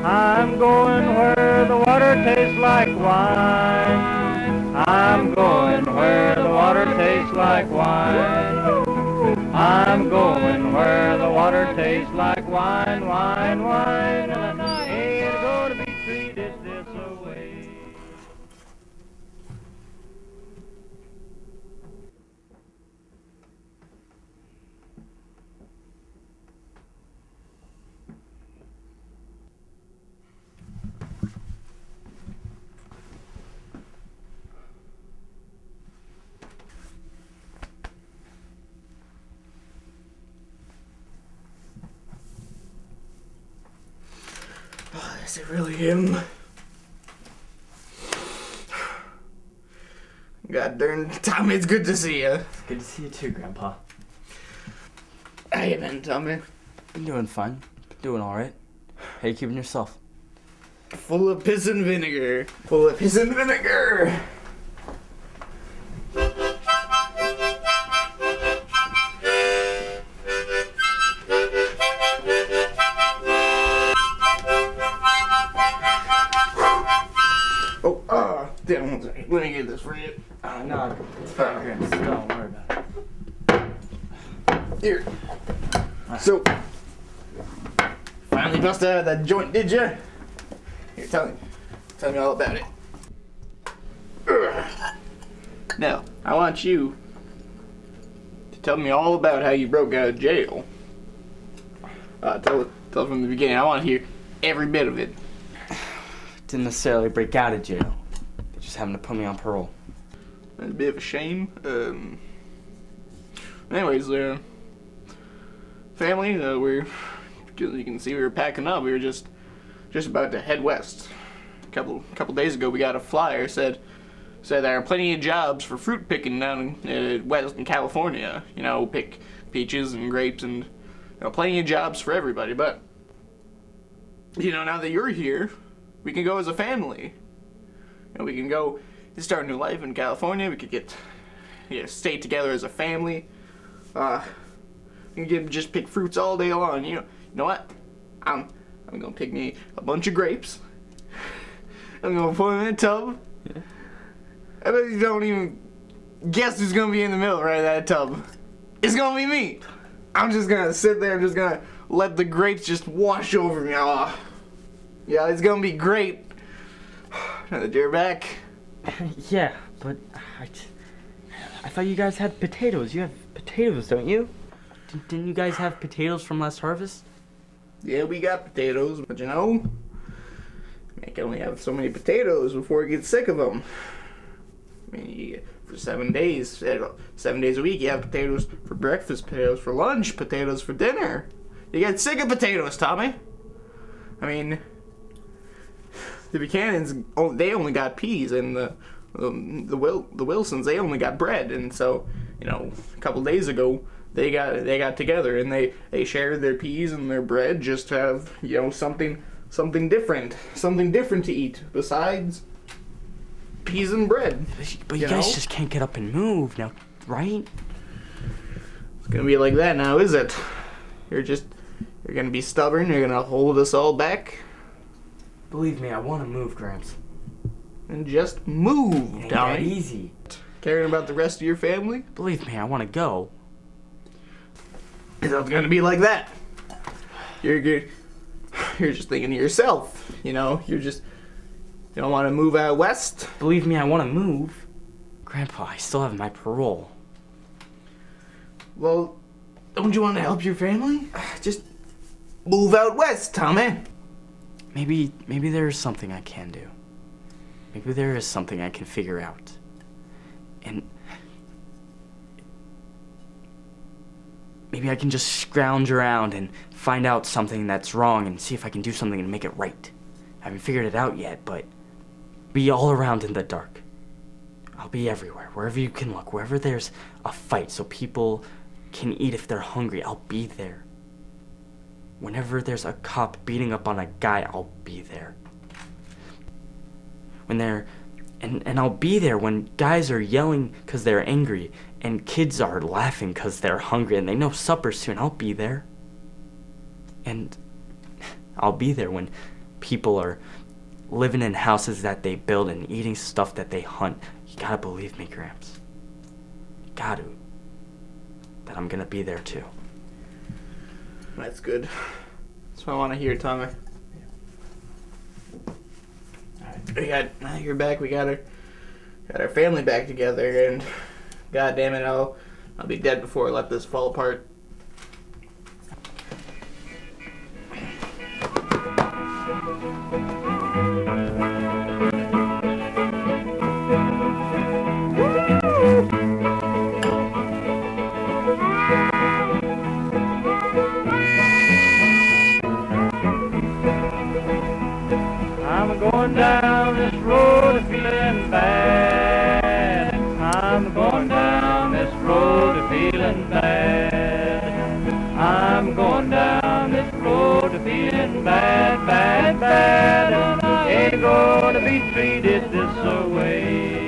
I'm going where the water tastes like wine. I'm going where the water tastes like wine. I'm going where the water tastes like wine, wine, wine. And I ain't gonna be treated this way. Is it really him? God darn, Tommy, it's good to see you. It's good to see you too, Grandpa. How you been, Tommy? Been doing fine. Been doing alright. How you keeping yourself? Full of piss and vinegar. Full of piss and vinegar. Damn, let me get this for you. No, it's fine, Gramps. Don't worry about it. Here. So, finally busted out of that joint, did ya? Here, tell me all about it. Now, I want you to tell me all about how you broke out of jail. Tell from the beginning. I want to hear every bit of it. Didn't necessarily break out of jail. They just happened to put me on parole. That's a bit of a shame. Anyways, family, you can see we were packing up. We were just about to head west. A couple days ago, we got a flyer said there are plenty of jobs for fruit picking down in west in California. You know, pick peaches and grapes and plenty of jobs for everybody. But now that you're here, we can go as a family. We can go start a new life in California. We could stay together as a family. We can just pick fruits all day long. You know what? I'm gonna pick me a bunch of grapes. I'm gonna put them in a tub. Yeah. I bet you don't even guess who's gonna be in the middle right of that tub. It's gonna be me. I'm just gonna sit there. I'm just gonna let the grapes just wash over me. Oh, yeah, it's gonna be great. Now that you're back. Yeah, but I thought you guys had potatoes. You have potatoes, don't you? Didn't you guys have potatoes from last harvest? Yeah, we got potatoes, but man can only have so many potatoes before he gets sick of them. I mean, for 7 days a week, you have potatoes for breakfast, potatoes for lunch, potatoes for dinner. You get sick of potatoes, Tommy. I mean, the Buchanans, they only got peas, and the Wilsons, they only got bread. And so, a couple days ago, they got together and they shared their peas and their bread just to have something different to eat besides peas and bread. But you guys just can't get up and move now, right? It's gonna be like that now, is it? You're gonna be stubborn. You're gonna hold us all back. Believe me, I want to move, Gramps. And just move, Ain't Tommy. that easy. Caring about the rest of your family? Believe me, I want to go. It's not gonna be like that. You're just thinking to yourself. You don't want to move out west. Believe me, I want to move. Grandpa, I still have my parole. Well, don't you want to help your family? Just move out west, Tommy. Maybe there is something I can do. Maybe there is something I can figure out. And maybe I can just scrounge around and find out something that's wrong and see if I can do something to make it right. I haven't figured it out yet, but be all around in the dark. I'll be everywhere, wherever you can look, wherever there's a fight so people can eat if they're hungry, I'll be there. Whenever there's a cop beating up on a guy, I'll be there. And I'll be there when guys are yelling because they're angry and kids are laughing because they're hungry and they know supper's soon. I'll be there. And I'll be there when people are living in houses that they build and eating stuff that they hunt. You gotta believe me, Gramps. You gotta. That I'm gonna be there too. That's good. That's what I want to hear, Tommy. Now you're back. We got our family back together, and God damn it, I'll be dead before I let this fall apart. I'm going down this road feeling bad. I'm going down this road feeling bad. I'm going down this road feeling bad, bad, bad. And I ain't gonna be treated this way.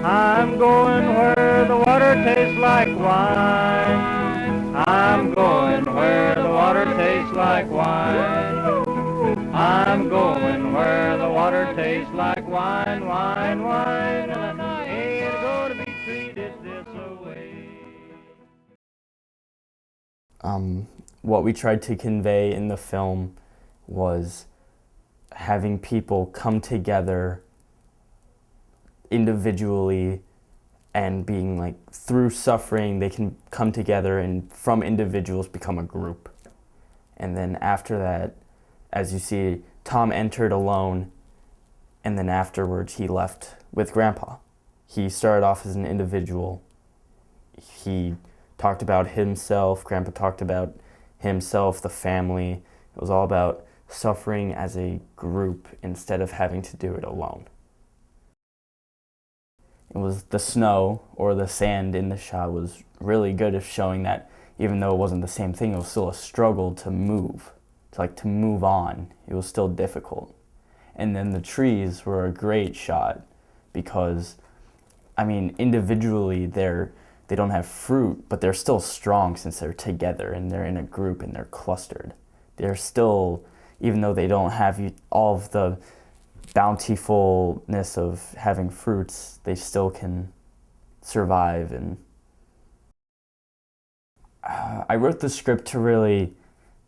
I'm going where the water tastes like wine. I'm going where the water tastes like wine. I'm going where the water tastes like wine, wine, wine. And I ain't gonna be treated this way. What we tried to convey in the film was having people come together individually and being like, through suffering, they can come together and from individuals become a group. And then after that, as you see, Tom entered alone, and then afterwards he left with Grandpa. He started off as an individual. He talked about himself, Grandpa talked about himself, the family. It was all about suffering as a group instead of having to do it alone. It was the snow or the sand in the shot was really good at showing that even though it wasn't the same thing, it was still a struggle to move, to move on. It was still difficult. And then the trees were a great shot because, I mean, individually they don't have fruit, but they're still strong since they're together and they're in a group and they're clustered. They're still, even though they don't have all of the bountifulness of having fruits, they still can survive. And I wrote the script to really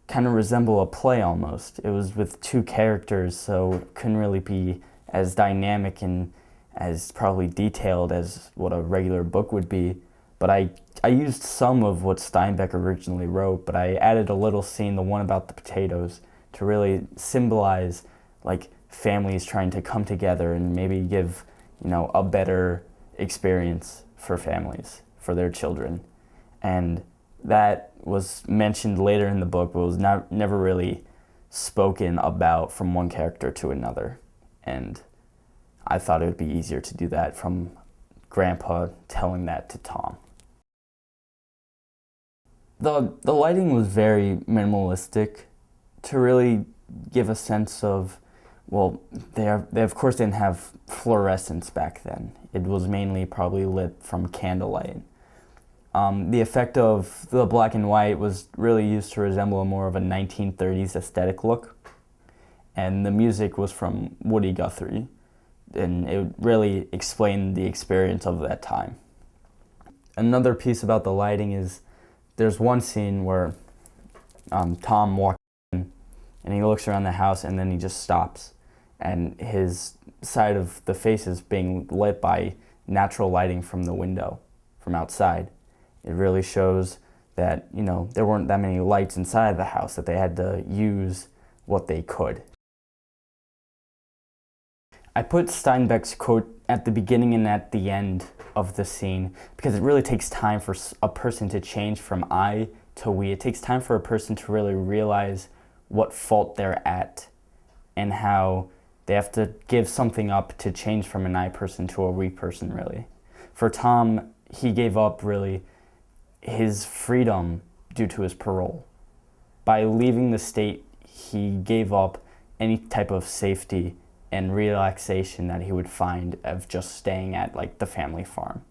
kind of resemble a play almost. It was with two characters, so it couldn't really be as dynamic and as probably detailed as what a regular book would be. But I used some of what Steinbeck originally wrote, but I added a little scene, the one about the potatoes, to really symbolize like families trying to come together and maybe give, a better experience for families, for their children. And that was mentioned later in the book, but was never really spoken about from one character to another. And I thought it would be easier to do that from Grandpa telling that to Tom. The lighting was very minimalistic to really give a sense of, well, they of course didn't have fluorescence back then. It was mainly probably lit from candlelight. The effect of the black and white was really used to resemble more of a 1930s aesthetic look. And the music was from Woody Guthrie, and it really explained the experience of that time. Another piece about the lighting is there's one scene where Tom walks in and he looks around the house and then he just stops, and his side of the face is being lit by natural lighting from the window, from outside. It really shows that, there weren't that many lights inside the house, that they had to use what they could. I put Steinbeck's quote at the beginning and at the end of the scene because it really takes time for a person to change from I to we. It takes time for a person to really realize what fault they're at and how they have to give something up to change from an I person to a we person, really. For Tom, he gave up, really, his freedom due to his parole. By leaving the state, he gave up any type of safety and relaxation that he would find of just staying at, like, the family farm.